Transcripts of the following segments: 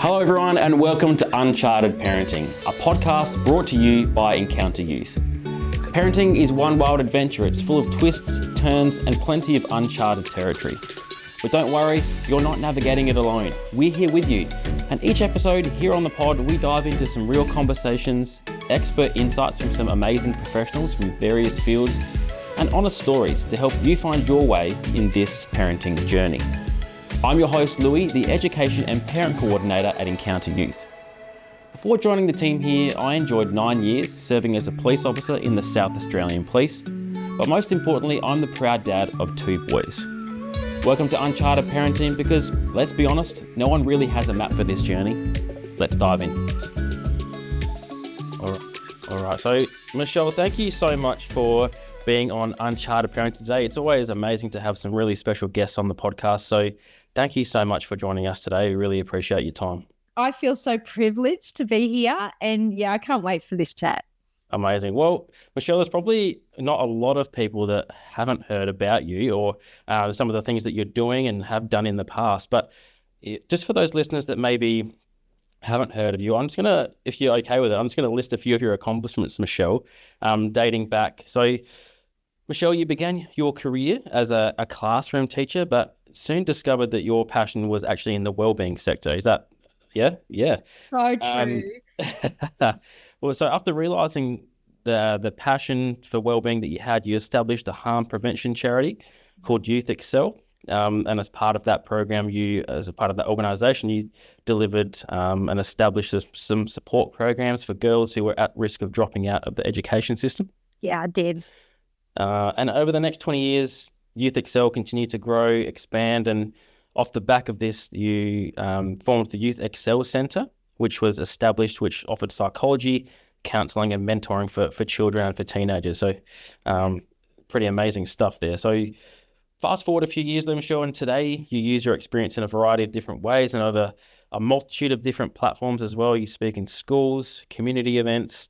Hello everyone and welcome to Uncharted Parenting, a podcast brought to you by Encounter Youth. Parenting is one wild adventure. It's full of twists, turns and plenty of uncharted territory. But don't worry, you're not navigating it alone. We're here with you. And each episode here on the pod, we dive into some real conversations, expert insights from some amazing professionals from various fields, and honest stories to help you find your way in this parenting journey. I'm your host, Louis, the Education and Parent Coordinator at Encounter Youth. Before joining the team here, I enjoyed 9 years serving as a police officer in the South Australian Police, but most importantly, I'm the proud dad of 2 boys. Welcome to Uncharted Parenting because, let's be honest, no one really has a map for this journey. Let's dive in. All right, so Michelle, thank you so much for being on Uncharted Parenting today. It's always amazing to have some really special guests on the podcast, so thank you so much for joining us today. We really appreciate your time. I feel so privileged to be here and I can't wait for this chat. Amazing. Well, Michelle, there's probably not a lot of people that haven't heard about you or some of the things that you're doing and have done in the past. But just for those listeners that maybe haven't heard of you, I'm just going to, if you're okay with it, I'm just going to list a few of your accomplishments, Michelle, dating back. So, Michelle, you began your career as a classroom teacher, but soon discovered that your passion was actually in the wellbeing sector. Is that, yeah? So true. Well, so after realizing the passion for wellbeing that you had, you established a harm prevention charity called Youth Excel. And as part of that program, as a part of that organization, you delivered and established some support programs for girls who were at risk of dropping out of the education system. Yeah, I did. And over the next 20 years, Youth Excel continued to grow, expand, and off the back of this, you formed the Youth Excel Centre, which was established, which offered psychology, counselling, and mentoring for children and for teenagers. So pretty amazing stuff there. So fast forward a few years, Michelle, and today you use your experience in a variety of different ways and over a multitude of different platforms as well. You speak in schools, community events,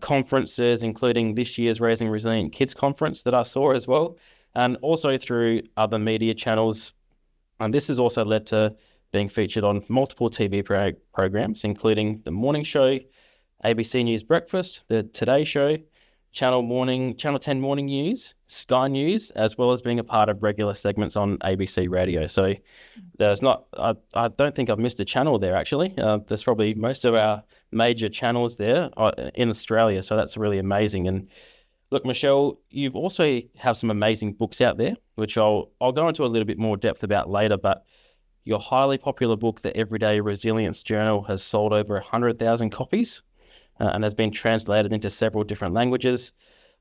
conferences, including this year's Raising Resilient Kids conference that I saw as well, and also through other media channels. And this has also led to being featured on multiple TV programs, including The Morning Show, ABC News Breakfast, The Today Show, Channel 10 Morning News, Sky News, as well as being a part of regular segments on ABC Radio. So I don't think I've missed a channel there, actually. There's probably most of our major channels there in Australia. So that's really amazing. And look, Michelle, you've also have some amazing books out there, which I'll go into a little bit more depth about later. But your highly popular book, The Everyday Resilience Journal, has sold over 100,000 copies and has been translated into several different languages.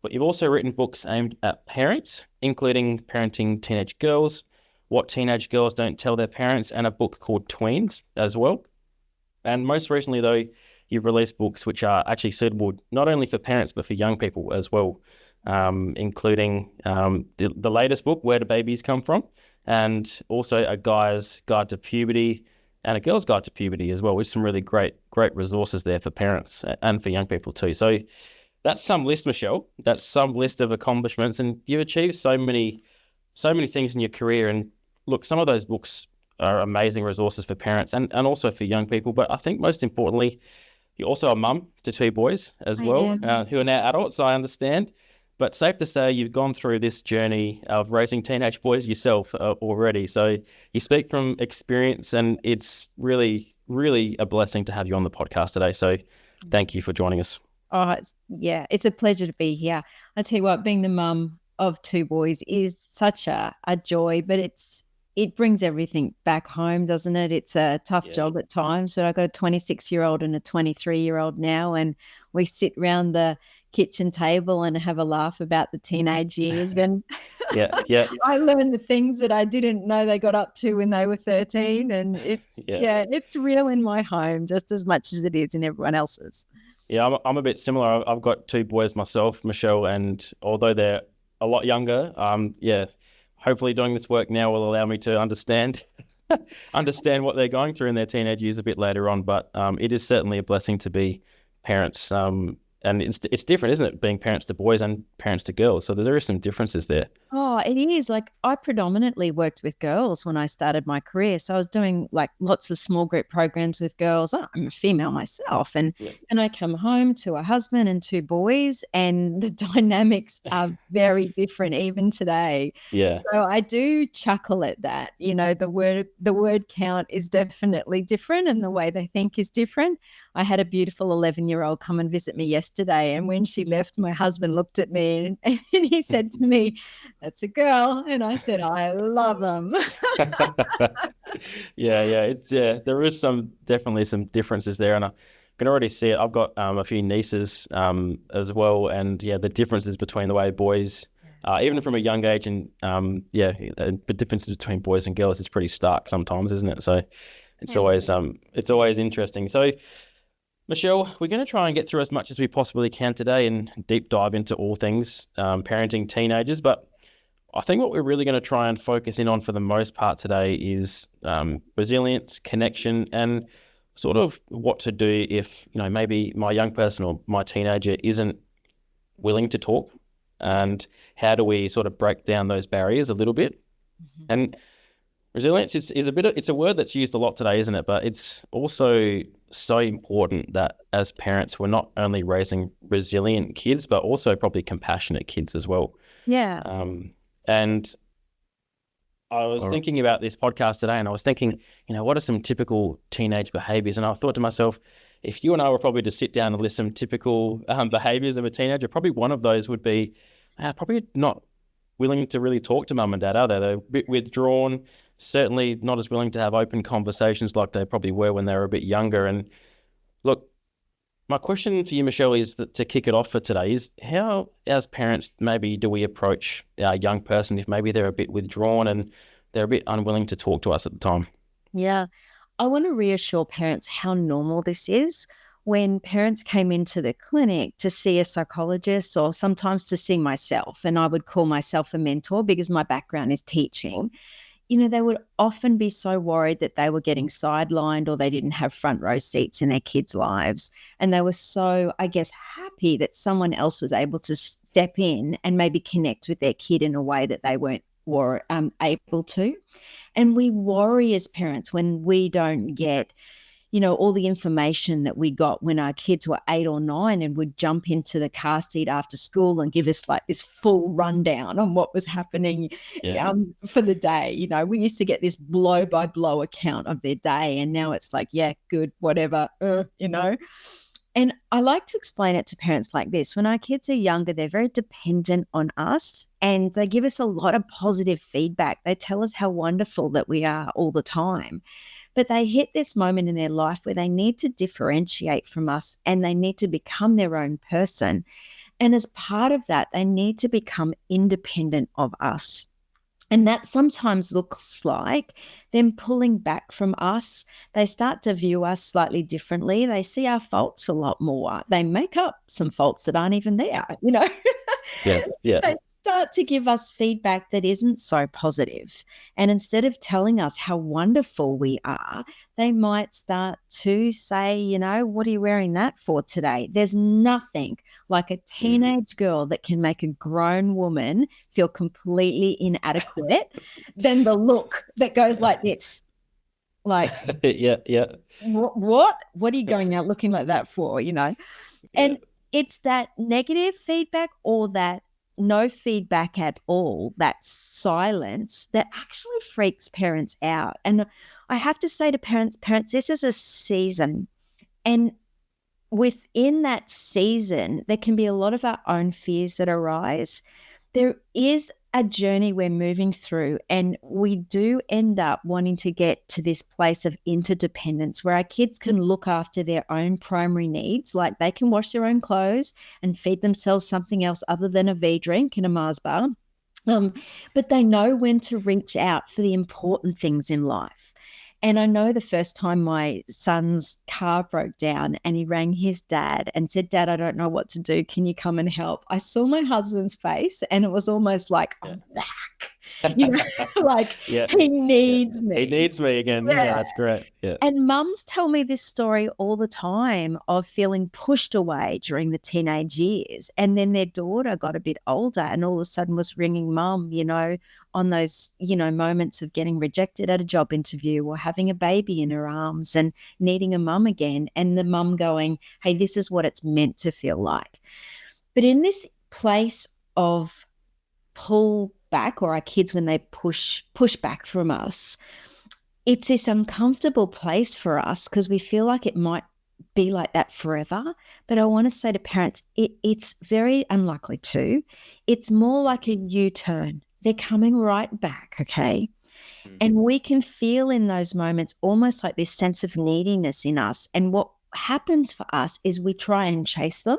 But you've also written books aimed at parents, including Parenting Teenage Girls, What Teenage Girls Don't Tell Their Parents, and a book called Tweens as well. And most recently, though, you've released books which are actually suitable not only for parents, but for young people as well, including the latest book, Where Do Babies Come From? And also a guy's guide to puberty and a girl's guide to puberty as well, with some really great resources there for parents and for young people too. So that's some list, Michelle. That's some list of accomplishments, and you've achieved so many things in your career. And look, some of those books are amazing resources for parents and also for young people. But I think most importantly, you're also a mum to 2 boys as well, who are now adults, I understand. But safe to say you've gone through this journey of raising teenage boys yourself already. So you speak from experience, and it's really, really a blessing to have you on the podcast today. So thank you for joining us. Oh, it's a pleasure to be here. I tell you what, being the mum of 2 boys is such a joy, but it brings everything back home, doesn't it? It's a tough job at times. So I've got a 26-year-old and a 23-year-old now, and we sit around the kitchen table and have a laugh about the teenage years. And I learned the things that I didn't know they got up to when they were 13. And it's real in my home just as much as it is in everyone else's. Yeah, I'm a bit similar. I've got 2 boys myself, Michelle, and although they're a lot younger, hopefully doing this work now will allow me to understand what they're going through in their teenage years a bit later on. But it is certainly a blessing to be parents and it's different, isn't it? Being parents to boys and parents to girls. So there are some differences there. Oh, it is. Like I predominantly worked with girls when I started my career. So I was doing like lots of small group programs with girls. I'm a female myself. Yeah. And I come home to a husband and two boys, and the dynamics are very different even today. Yeah. So I do chuckle at that. The word count is definitely different and the way they think is different. I had a beautiful 11-year-old come and visit me yesterday. And when she left, my husband looked at me and he said to me, "That's a girl." And I said, "I love them." There is definitely some differences there, and I can already see it. I've got a few nieces as well, and yeah, the differences between the way boys, even from a young age, and the differences between boys and girls is pretty stark sometimes, isn't it? So it's always interesting. So Michelle, we're going to try and get through as much as we possibly can today and deep dive into all things parenting teenagers, but I think what we're really going to try and focus in on for the most part today is resilience, connection, and sort of what to do if, maybe my young person or my teenager isn't willing to talk, and how do we sort of break down those barriers a little bit. Mm-hmm. And resilience is it's a word that's used a lot today, isn't it? But it's also so important that as parents, we're not only raising resilient kids, but also probably compassionate kids as well. Yeah. And I was thinking about this podcast today, and I was thinking, what are some typical teenage behaviors? And I thought to myself, if you and I were probably to sit down and list some typical behaviors of a teenager, probably one of those would be probably not willing to really talk to mum and dad, are they? They're a bit withdrawn, certainly not as willing to have open conversations like they probably were when they were a bit younger. And look, my question for you, Michelle, is that to kick it off for today is how, as parents, maybe do we approach our young person if maybe they're a bit withdrawn and they're a bit unwilling to talk to us at the time? Yeah. I want to reassure parents how normal this is. When parents came into the clinic to see a psychologist or sometimes to see myself, and I would call myself a mentor because my background is teaching, they would often be so worried that they were getting sidelined or they didn't have front row seats in their kids' lives. And they were so, I guess, happy that someone else was able to step in and maybe connect with their kid in a way that they were able to. And we worry as parents when we don't get all the information that we got when our kids were 8 or 9 and would jump into the car seat after school and give us like this full rundown on what was happening for the day. We used to get this blow by blow account of their day, and now it's like, yeah, good, whatever, And I like to explain it to parents like this. When our kids are younger, they're very dependent on us and they give us a lot of positive feedback. They tell us how wonderful that we are all the time. But they hit this moment in their life where they need to differentiate from us and they need to become their own person. And as part of that, they need to become independent of us. And that sometimes looks like them pulling back from us. They start to view us slightly differently. They see our faults a lot more. They make up some faults that aren't even there, Yeah. They start to give us feedback that isn't so positive. And instead of telling us how wonderful we are, they might start to say, what are you wearing that for today? There's nothing like a teenage girl that can make a grown woman feel completely inadequate than the look that goes like this. Like, yeah. What are you going out looking like that for, And it's that negative feedback or that no feedback at all, that silence that actually freaks parents out. And I have to say to parents, this is a season. And within that season, there can be a lot of our own fears that arise. There is a journey we're moving through, and we do end up wanting to get to this place of interdependence where our kids can look after their own primary needs, like they can wash their own clothes and feed themselves something else other than a V drink in a Mars bar. But they know when to reach out for the important things in life. And I know the first time my son's car broke down and he rang his dad and said, "Dad, I don't know what to do. Can you come and help?" I saw my husband's face and it was almost like, I'm back. you know, like Yeah. he Yeah. needs He me. needs me again. Yeah, Yeah. that's great. Yeah. And mums tell me this story all the time of feeling pushed away during the teenage years. And then their daughter got a bit older and all of a sudden was ringing mum, on those, moments of getting rejected at a job interview or having a baby in her arms and needing a mum again. And the mum going, hey, this is what it's meant to feel like. But in this place of pull back, or our kids when they push back from us, it's this uncomfortable place for us because we feel like it might be like that forever. But I want to say to parents, it's very unlikely to. It's more like a U-turn. They're coming right back, okay? And we can feel in those moments almost like this sense of neediness in us. And what happens for us is we try and chase them.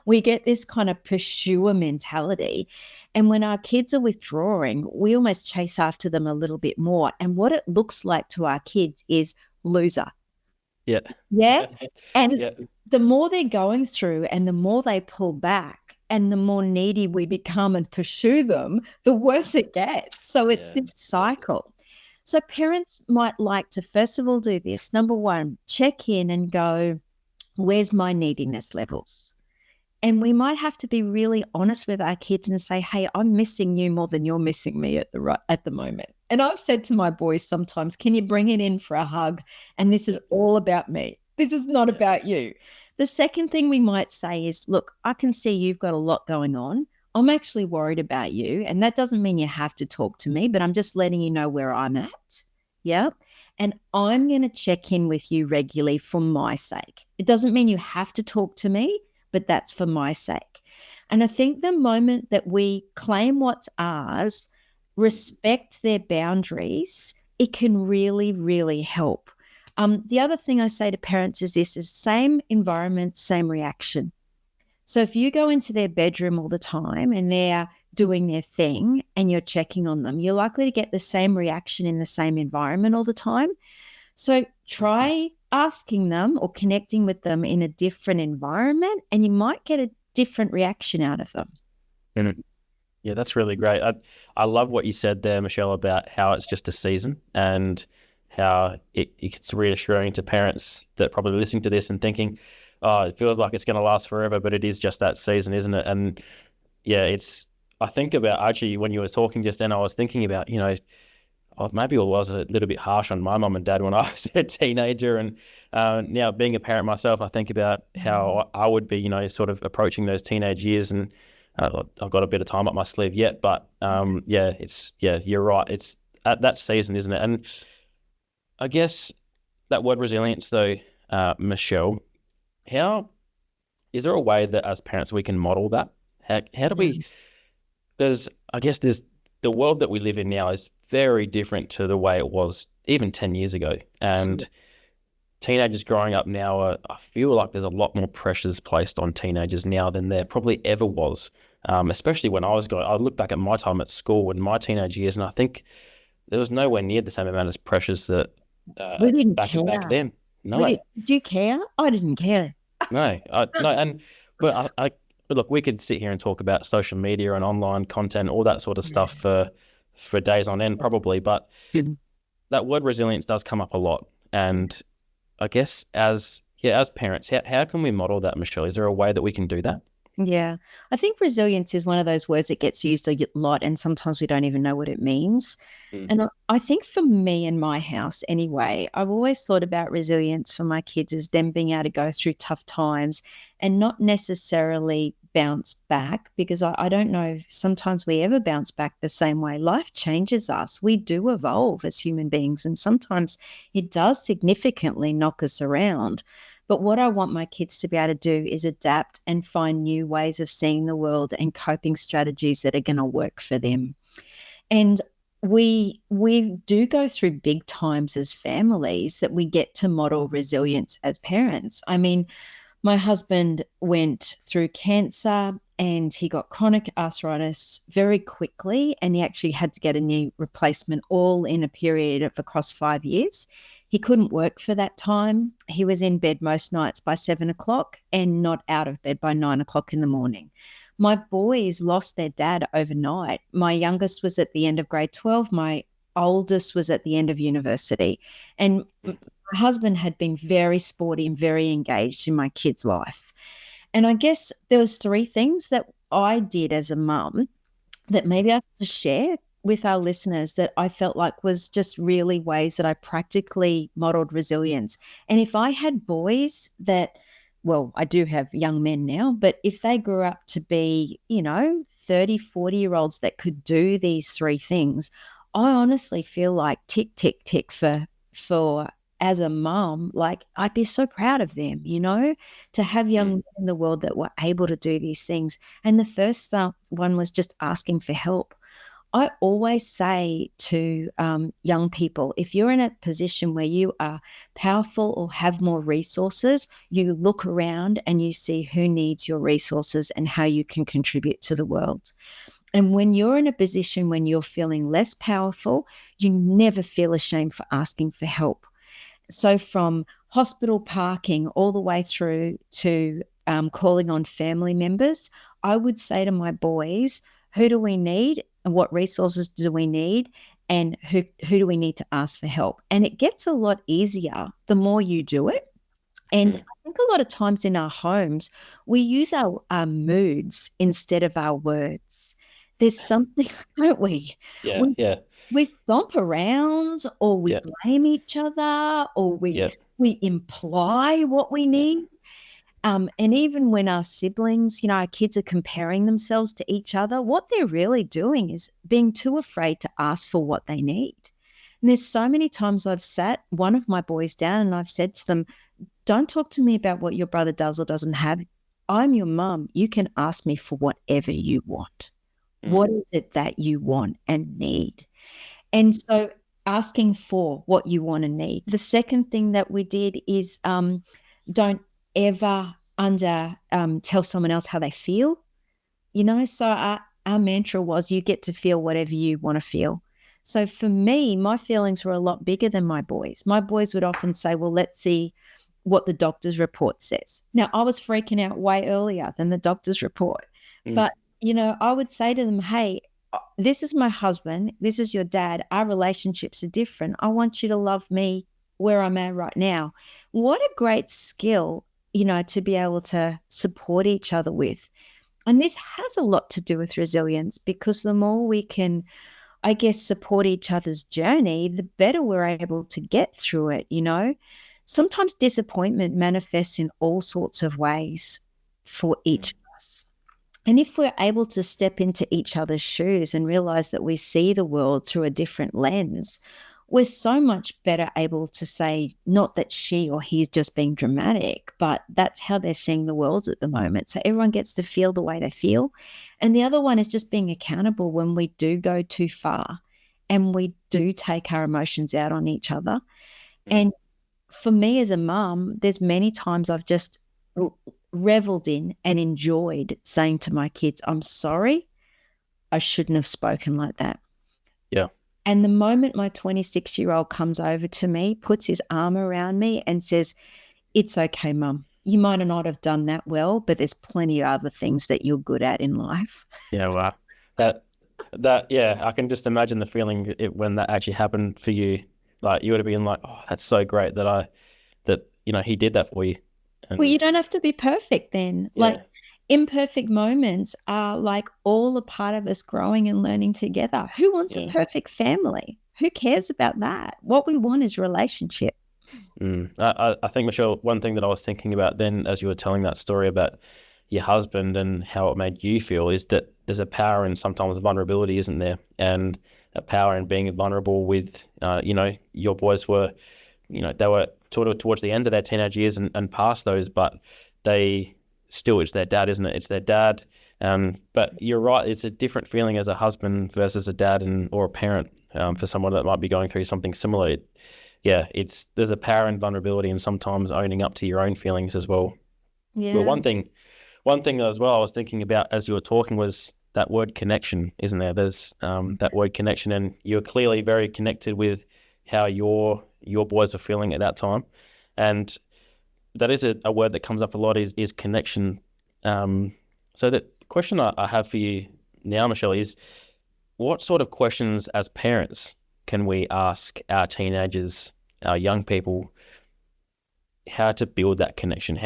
We get this kind of pursuer mentality. And when our kids are withdrawing, we almost chase after them a little bit more. And what it looks like to our kids is loser. Yeah. Yeah. And Yeah. the more they're going through and the more they pull back and the more needy we become and pursue them, the worse it gets. So it's Yeah. this cycle. So parents might like to, first of all, do this. Number one, check in and go, where's my neediness levels? And we might have to be really honest with our kids and say, hey, I'm missing you more than you're missing me at the moment. And I've said to my boys sometimes, can you bring it in for a hug? And this is all about me. This is not about you. The second thing we might say is, look, I can see you've got a lot going on. I'm actually worried about you. And that doesn't mean you have to talk to me, but I'm just letting you know where I'm at. Yeah. And I'm going to check in with you regularly for my sake. It doesn't mean you have to talk to me, but that's for my sake. And I think the moment that we claim what's ours, respect their boundaries, it can really, really help. The other thing I say to parents is this: is same environment, same reaction. So if you go into their bedroom all the time and they're doing their thing and you're checking on them, you're likely to get the same reaction in the same environment all the time. So try asking them or connecting with them in a different environment and you might get a different reaction out of them. Yeah, that's really great. I love what you said there, Michelle, about how it's just a season and how it's reassuring to parents that probably listening to this and thinking, oh, it feels like it's going to last forever, but it is just that season, isn't it? And yeah, I think about, actually, when you were talking just then, I was thinking about, maybe I was a little bit harsh on my mum and dad when I was a teenager. And now being a parent myself, I think about how I would be, sort of approaching those teenage years. And I've got a bit of time up my sleeve yet. But you're right. It's at that season, isn't it? And I guess that word resilience, though, Michelle, how is there a way that as parents we can model that? How do we? Because I guess the world that we live in now is very different to the way it was even 10 years ago. And teenagers growing up now, I feel like there's a lot more pressures placed on teenagers now than there probably ever was. Especially when I look back at my time at school in my teenage years, and I think there was nowhere near the same amount of pressures that We didn't back care. then. No, Did you care? I didn't care. no, but look, we could sit here and talk about social media and online content, all that sort of stuff for days on end, probably. But that word resilience does come up a lot, and I guess as parents, how can we model that, Michelle? Is there a way that we can do that? Yeah. I think resilience is one of those words that gets used a lot and sometimes we don't even know what it means. And I think for me in my house anyway, I've always thought about resilience for my kids as them being able to go through tough times and not necessarily bounce back, because I don't know if sometimes we ever bounce back the same way. Life changes us. We do evolve as human beings, and sometimes it does significantly knock us around. But what I want my kids to be able to do is adapt and find new ways of seeing the world and coping strategies that are going to work for them. And we do go through big times as families that we get to model resilience as parents. I mean, my husband went through cancer and he got chronic arthritis very quickly, and he actually had to get a knee replacement all in a period of across 5 years. He couldn't work for that time. He was in bed most nights by 7 o'clock and not out of bed by 9 o'clock in the morning. My boys lost their dad overnight. My youngest was at the end of grade 12. My oldest was at the end of university. And my husband had been very sporty and very engaged in my kid's life. And I guess there was three things that I did as a mum that maybe I could share with our listeners that I felt like was just really ways that I practically modeled resilience. And if I had boys that, well, I do have young men now, but if they grew up to be, 30, 40-year-olds that could do these three things, I honestly feel like tick, tick, tick for as a mom, like I'd be so proud of them, to have young men in the world that were able to do these things. And the first one was just asking for help. I always say to young people, if you're in a position where you are powerful or have more resources, you look around and you see who needs your resources and how you can contribute to the world. And when you're in a position when you're feeling less powerful, you never feel ashamed for asking for help. So from hospital parking all the way through to calling on family members, I would say to my boys, who do we need and what resources do we need and who do we need to ask for help? And it gets a lot easier the more you do it. And I think a lot of times in our homes, we use our moods instead of our words. There's something, don't we? Yeah, yeah, We thump around or we yeah, blame each other or yeah, we imply what we yeah. need. And even when our siblings, our kids are comparing themselves to each other, what they're really doing is being too afraid to ask for what they need. And there's so many times I've sat one of my boys down and I've said to them, don't talk to me about what your brother does or doesn't have. I'm your mum. You can ask me for whatever you want. What is it that you want and need? And so asking for what you want and need. The second thing that we did is don't ever tell someone else how they feel. So our mantra was you get to feel whatever you want to feel. So for me, my feelings were a lot bigger than my boys. My boys would often say, well, let's see what the doctor's report says. Now, I was freaking out way earlier than the doctor's report. But, I would say to them, hey, this is my husband. This is your dad. Our relationships are different. I want you to love me where I'm at right now. What a great skill, to be able to support each other with. And this has a lot to do with resilience because the more we can, I guess, support each other's journey, the better we're able to get through it. Sometimes disappointment manifests in all sorts of ways for each of us. And if we're able to step into each other's shoes and realize that we see the world through a different lens, we're so much better able to say, not that she or he's just being dramatic, but that's how they're seeing the world at the moment. So everyone gets to feel the way they feel. And the other one is just being accountable when we do go too far and we do take our emotions out on each other. And for me as a mum, there's many times I've just reveled in and enjoyed saying to my kids, I'm sorry, I shouldn't have spoken like that. Yeah. And the moment my 26-year-old comes over to me, puts his arm around me and says, it's okay, Mum. You might not have done that well, but there's plenty of other things that you're good at in life. Yeah, wow. Yeah, I can just imagine the feeling when that actually happened for you. Like you would have been like, oh, that's so great that he did that for you. And, well, you don't have to be perfect then. Yeah. Like imperfect moments are like all a part of us growing and learning together. Who wants a perfect family? Who cares about that? What we want is relationship. I think, Michelle, one thing that I was thinking about then as you were telling that story about your husband and how it made you feel is that there's a power in sometimes vulnerability, isn't there? And a power in being vulnerable with, your boys were, they were towards the end of their teenage years and past those, but it's their dad, isn't it? It's their dad. But you're right, it's a different feeling as a husband versus a dad or a parent for someone that might be going through something similar. There's a power in vulnerability and sometimes owning up to your own feelings as well. Yeah. But one thing as well I was thinking about as you were talking was that word connection, isn't there? There's that word connection, and you're clearly very connected with how your boys are feeling at that time. And that is a word that comes up a lot is connection. So that question I have for you now, Michelle, is what sort of questions as parents can we ask our teenagers, our young people, how to build that connection?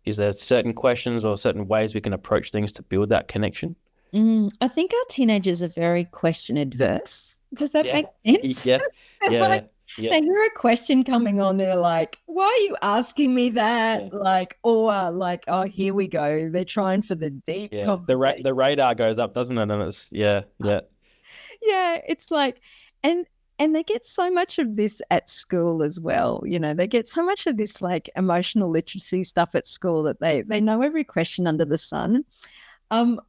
Is there certain questions or certain ways we can approach things to build that connection? I think our teenagers are very question adverse. Does that Yeah, make sense? yeah, They're yeah, like, yeah, they hear a question coming on, they're like, why are you asking me that? yeah, Like, or like, oh, here we go. They're trying for the deep yeah. conversation. The radar goes up, doesn't it? And it's yeah, Yeah, it's like, and they get so much of this at school as well. They get so much of this like emotional literacy stuff at school that they know every question under the sun. Um,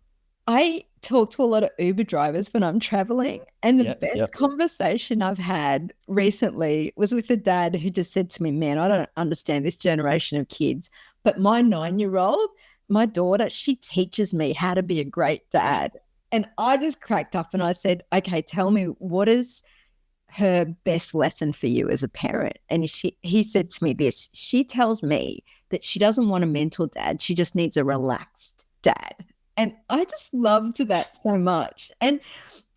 I talk to a lot of Uber drivers when I'm traveling, and the yeah, yeah, best conversation I've had recently was with a dad who just said to me, "Man, I don't understand this generation of kids, but my 9-year-old, my daughter, she teaches me how to be a great dad." And I just cracked up and I said, "Okay, tell me, what is her best lesson for you as a parent?" And he said to me this: "She tells me that she doesn't want a mental dad, she just needs a relaxed dad." And I just loved that so much. And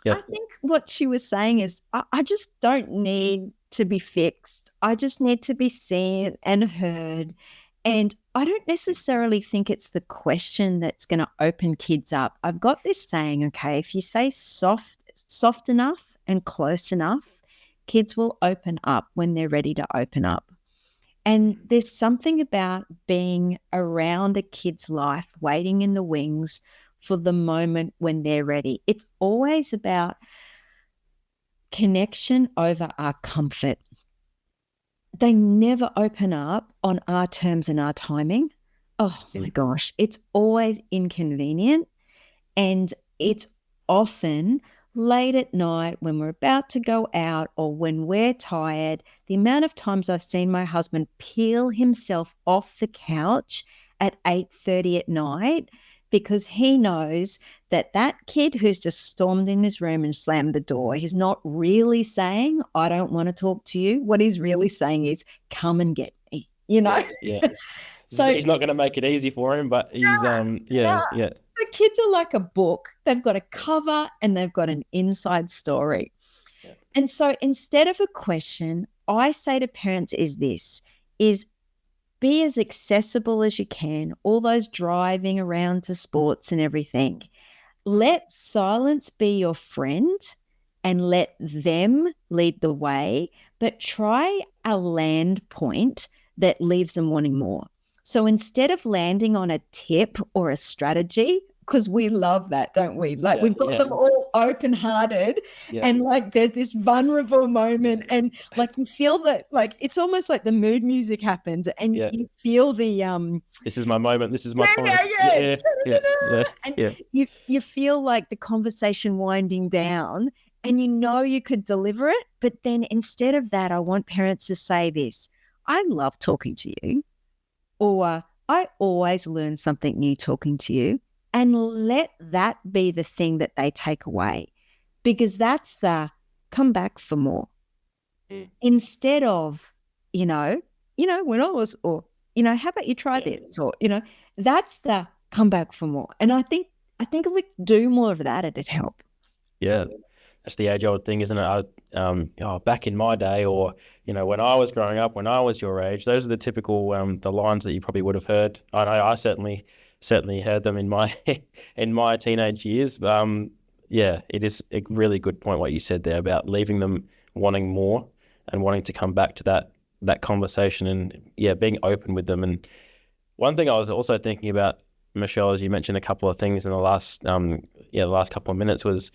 yeah, I think what she was saying is, I just don't need to be fixed. I just need to be seen and heard. And I don't necessarily think it's the question that's going to open kids up. I've got this saying, okay, if you say soft enough and close enough, kids will open up when they're ready to open up. And there's something about being around a kid's life, waiting in the wings for the moment when they're ready. It's always about connection over our comfort. They never open up on our terms and our timing. Oh my gosh, it's always inconvenient. And it's often late at night when we're about to go out or when we're tired. The amount of times I've seen my husband peel himself off the couch at 8:30 at night because he knows that kid who's just stormed in his room and slammed the door, he's not really saying, I don't want to talk to you. What he's really saying is, come and get me, yeah. So He's not going to make it easy for him, but he's yeah. yeah, The kids are like a book. They've got a cover and they've got an inside story. yeah. And so instead of a question, I say to parents is be as accessible as you can, all those driving around to sports and everything. Let silence be your friend and let them lead the way, but try a land point that leaves them wanting more. So instead of landing on a tip or a strategy, because we love that, don't we? Like we've got them all open-hearted and like there's this vulnerable moment and like you feel that like it's almost like the mood music happens and you feel the this is my moment, this is my point. And you feel like the conversation winding down and you could deliver it, but then instead of that, I want parents to say this: I love talking to you, or I always learn something new talking to you, and let that be the thing that they take away, because that's the come back for more. Instead of, when I was, or, how about you try this? Or, that's the come back for more. And I think if we do more of that, it'd help. Yeah. That's the age-old thing, isn't it? Back in my day, or when I was growing up, when I was your age, those are the typical the lines that you probably would have heard. I know I certainly heard them in my in my teenage years. It is a really good point what you said there about leaving them wanting more and wanting to come back to that conversation and being open with them. And one thing I was also thinking about, Michelle, as you mentioned a couple of things in the last couple of minutes was.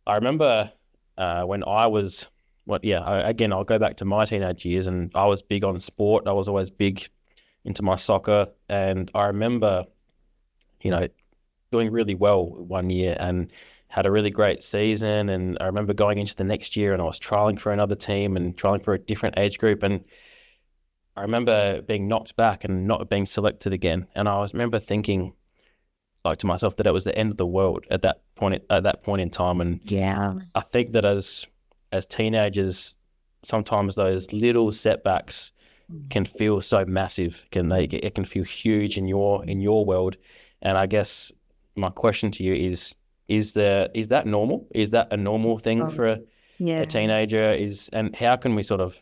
I remember when I was, again, I'll go back to my teenage years and I was big on sport. I was always big into my soccer. And I remember, doing really well one year and had a really great season. And I remember going into the next year and I was trialing for another team and trialing for a different age group. And I remember being knocked back and not being selected again. And I remember thinking, like to myself, that it was the end of the world at that point in time. And I think that as teenagers, sometimes those little setbacks can feel so massive. It can feel huge in your world. And I guess my question to you is that normal? Is that a normal thing Oh, for a yeah. teenager? And how can we sort of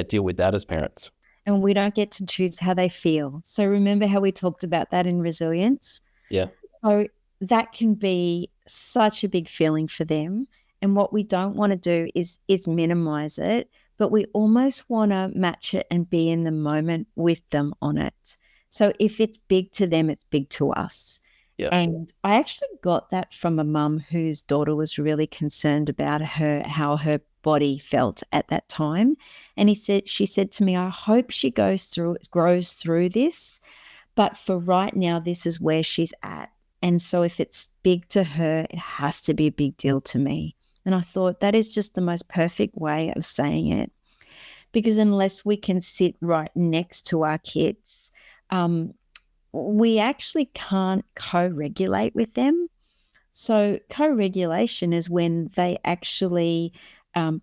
deal with that as parents? And we don't get to choose how they feel. So remember how we talked about that in resilience? Yeah. So that can be such a big feeling for them. And what we don't want to do is minimize it, but we almost want to match it and be in the moment with them on it. So if it's big to them, it's big to us. Yeah. And I actually got that from a mum whose daughter was really concerned about how her body felt at that time. And she said to me, I hope she grows through this, but for right now, this is where she's at. And so if it's big to her, it has to be a big deal to me. And I thought that is just the most perfect way of saying it. Because unless we can sit right next to our kids, we actually can't co-regulate with them. So co-regulation is when they actually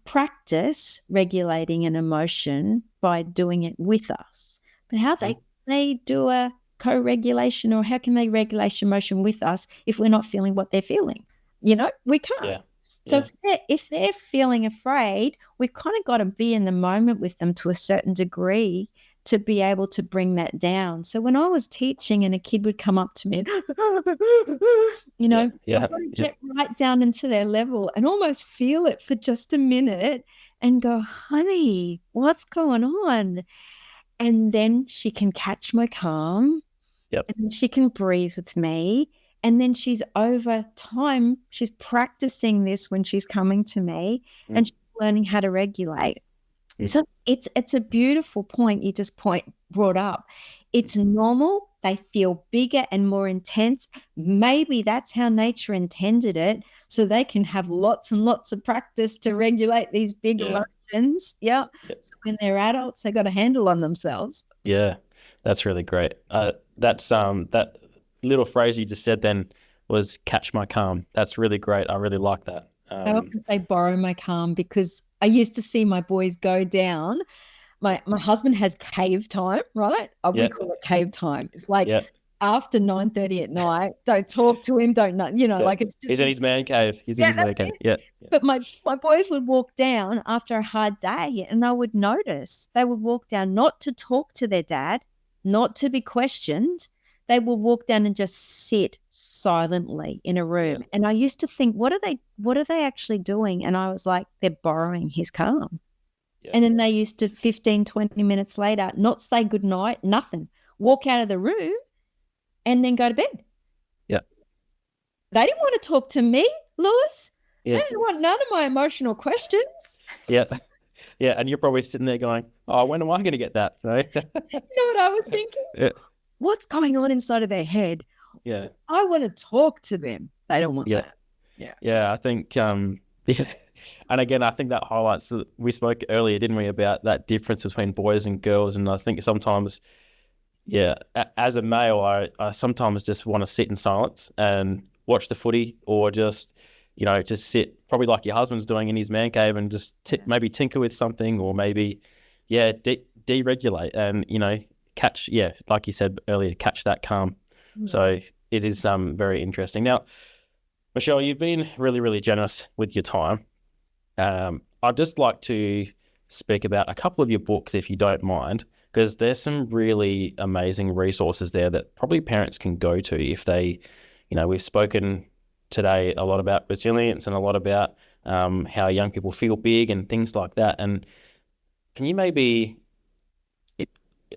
practice regulating an emotion by doing it with us. But how they do a co-regulation, or how can they regulate emotion with us if we're not feeling what they're feeling? We can't. Yeah. So if they're feeling afraid, we've kind of got to be in the moment with them to a certain degree to be able to bring that down. So when I was teaching and a kid would come up to me and, I've got to get right down into their level and almost feel it for just a minute and go, honey, what's going on? And then she can catch my calm. Yep. And she can breathe with me. And then she's over time, she's practicing this when she's coming to me and she's learning how to regulate. So it's a beautiful point you just brought up. It's normal. They feel bigger and more intense. Maybe that's how nature intended it, so they can have lots and lots of practice to regulate these big emotions. Yeah. So when they're adults, they got a handle on themselves. Yeah, that's really great. That's that little phrase you just said then was "catch my calm." That's really great. I really like that. I often say borrow my calm because I used to see my boys go down. My husband has cave time, right? We call it cave time. It's like after 9:30 at night, don't talk to him, like it's just. He's in his man cave. He's in his man cave. Yeah. But my boys would walk down after a hard day and I would notice they would walk down not to talk to their dad, not to be questioned. They will walk down and just sit silently in a room. And I used to think, what are they actually doing? And I was like, they're borrowing his calm. Yeah. And then they used to 15, 20 minutes later, not say goodnight, nothing, walk out of the room and then go to bed. Yeah. They didn't want to talk to me, Lewis. Yeah. They didn't want none of my emotional questions. Yeah. Yeah. And you're probably sitting there going, oh, when am I going to get that? Right? You know what I was thinking? Yeah. What's going on inside of their head? Yeah. I want to talk to them. They don't want that. Yeah. Yeah. I think, And again, I think that highlights, we spoke earlier, didn't we, about that difference between boys and girls. And I think sometimes, as a male, I sometimes just want to sit in silence and watch the footy, or just sit, probably like your husband's doing in his man cave, and just maybe tinker with something, or maybe, deregulate and, catch, like you said earlier, catch that calm. Mm-hmm. So it is very interesting. Now, Michelle, you've been really, really generous with your time. I'd just like to speak about a couple of your books, if you don't mind, because there's some really amazing resources there that probably parents can go to if they, we've spoken today a lot about resilience and a lot about how young people feel big and things like that. And can you maybe,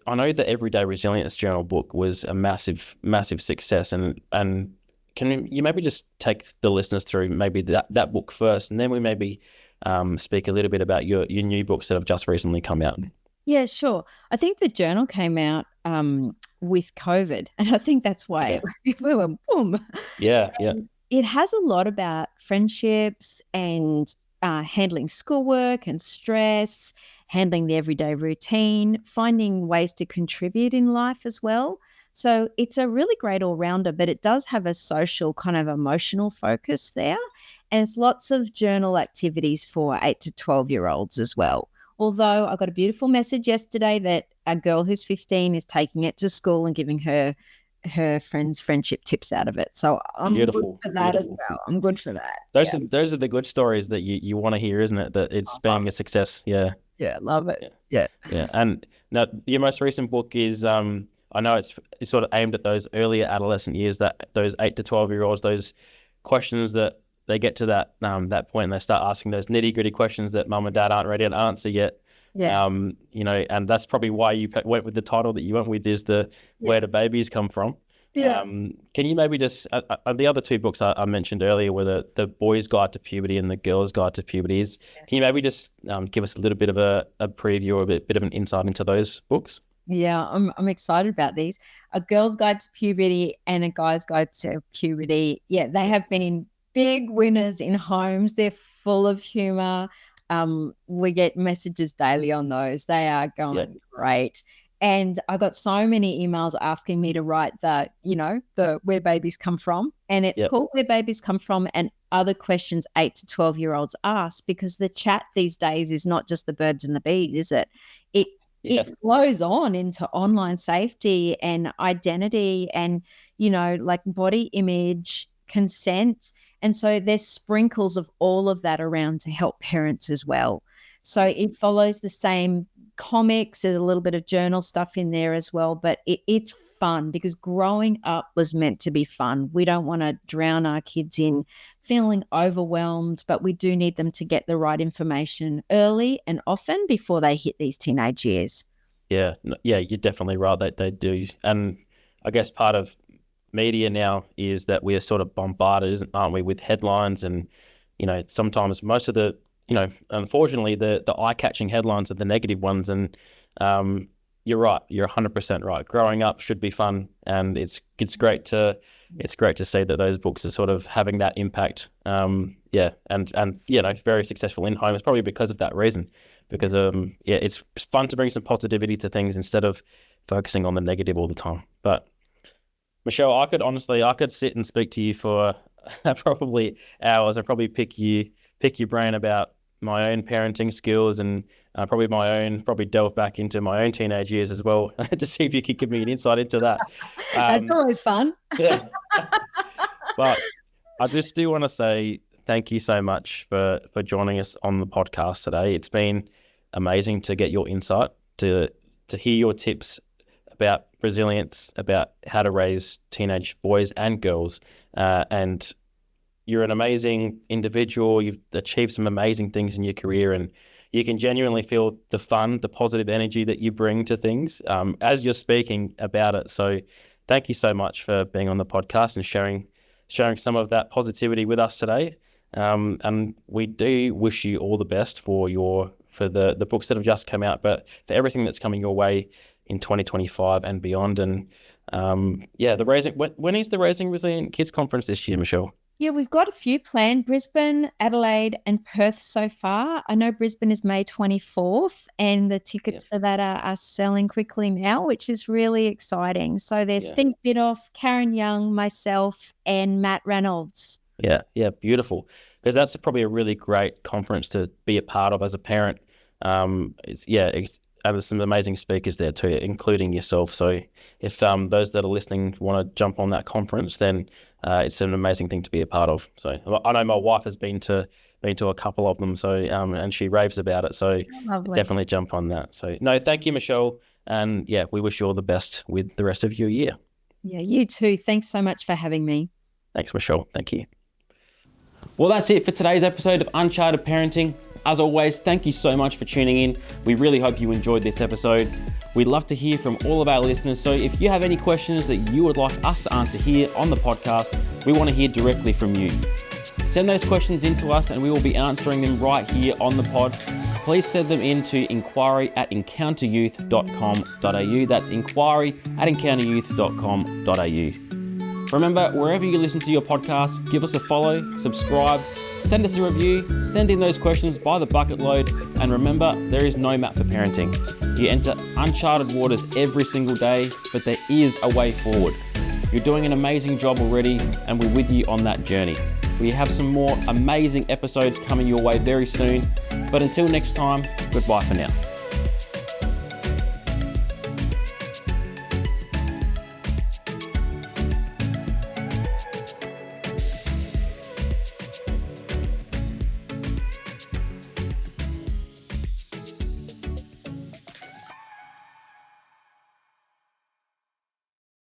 I know the Everyday Resilience Journal book was a massive, massive success, and can you maybe just take the listeners through maybe that book first, and then we maybe speak a little bit about your new books that have just recently come out? Yeah, sure. I think the journal came out with COVID, and I think that's why we were boom. Yeah, It has a lot about friendships and handling schoolwork and stress, handling the everyday routine, finding ways to contribute in life as well. So it's a really great all-rounder, but it does have a social kind of emotional focus there. And it's lots of journal activities for 8 to 12-year-olds as well. Although I got a beautiful message yesterday that a girl who's 15 is taking it to school and giving her her friends' friendship tips out of it. So I'm Beautiful. good for that Beautiful. as well. I'm good for that. Those are the good stories that you want to hear, isn't it? That it's being a success. Yeah. Yeah, love it. Yeah. Yeah. Yeah. And now your most recent book is I know it's sort of aimed at those earlier adolescent years, that those 8 to 12-year-olds, those questions that they get to that point and they start asking those nitty-gritty questions that mum and dad aren't ready to answer yet. Yeah. And that's probably why you went with the title that you went with, is the Where Do Babies Come From? Yeah. Can you maybe just the other two books I mentioned earlier were the Boy's Guide to Puberty and the Girl's Guide to Puberty. Can you maybe just give us a little bit of a preview or a bit of an insight into those books? Yeah, I'm excited about these. A Girl's Guide to Puberty and a Guy's Guide to Puberty. Yeah, they have been big winners in homes. They're full of humor. We get messages daily on those. They are going great. And I got so many emails asking me to write the Where Babies Come From. And it's called Where Babies Come From and Other Questions 8 to 12-year-olds Ask, because the chat these days is not just the birds and the bees, is it? It flows on into online safety and identity and, like body image, consent. And so there's sprinkles of all of that around to help parents as well. So it follows the same comics. There's a little bit of journal stuff in there as well, but it's fun because growing up was meant to be fun. We don't want to drown our kids in feeling overwhelmed, but we do need them to get the right information early and often before they hit these teenage years. Yeah, you're definitely right that they do. And I guess part of media now is that we are sort of bombarded, aren't we, with headlines and, sometimes most of the, unfortunately the eye-catching headlines are the negative ones. And you're right. You're 100% right. Growing up should be fun, and it's great to see that those books are sort of having that impact. And very successful in home. It's probably because of that reason. Because it's fun to bring some positivity to things instead of focusing on the negative all the time. But Michelle, I could sit and speak to you for probably hours. I'd probably pick your brain about my own parenting skills and probably delve back into my own teenage years as well to see if you could give me an insight into that. That's always fun. Yeah. But I just do want to say thank you so much for joining us on the podcast today. It's been amazing to get your insight, to hear your tips about resilience, about how to raise teenage boys and girls. And you're an amazing individual. You've achieved some amazing things in your career, and you can genuinely feel the fun, the positive energy that you bring to things as you're speaking about it. So thank you so much for being on the podcast and sharing some of that positivity with us today. And we do wish you all the best for the books that have just come out, but for everything that's coming your way in 2025 and beyond. And when is the Raising Resilient Kids Conference this year, Michelle? Yeah, we've got a few planned: Brisbane, Adelaide and Perth so far. I know Brisbane is May 24th and the tickets for that are selling quickly now, which is really exciting. So there's Steve Bidoff, Karen Young, myself and Matt Reynolds. Yeah, beautiful. Because that's probably a really great conference to be a part of as a parent. And there's some amazing speakers there too, including yourself. So if those that are listening want to jump on that conference, then it's an amazing thing to be a part of. So I know my wife has been to a couple of them. So and she raves about it. So definitely jump on that. So no, thank you, Michelle. And we wish you all the best with the rest of your year. Yeah, you too. Thanks so much for having me. Thanks, Michelle. Thank you. Well, that's it for today's episode of Uncharted Parenting. As always, thank you so much for tuning in. We really hope you enjoyed this episode. We'd love to hear from all of our listeners. So if you have any questions that you would like us to answer here on the podcast, we want to hear directly from you. Send those questions in to us and we will be answering them right here on the pod. Please send them in to inquiry@encounteryouth.com.au. That's inquiry@encounteryouth.com.au. Remember, wherever you listen to your podcast, give us a follow, subscribe, send us a review, send in those questions by the bucket load, and remember, there is no map for parenting. You enter uncharted waters every single day, but there is a way forward. You're doing an amazing job already, and we're with you on that journey. We have some more amazing episodes coming your way very soon, but until next time, goodbye for now.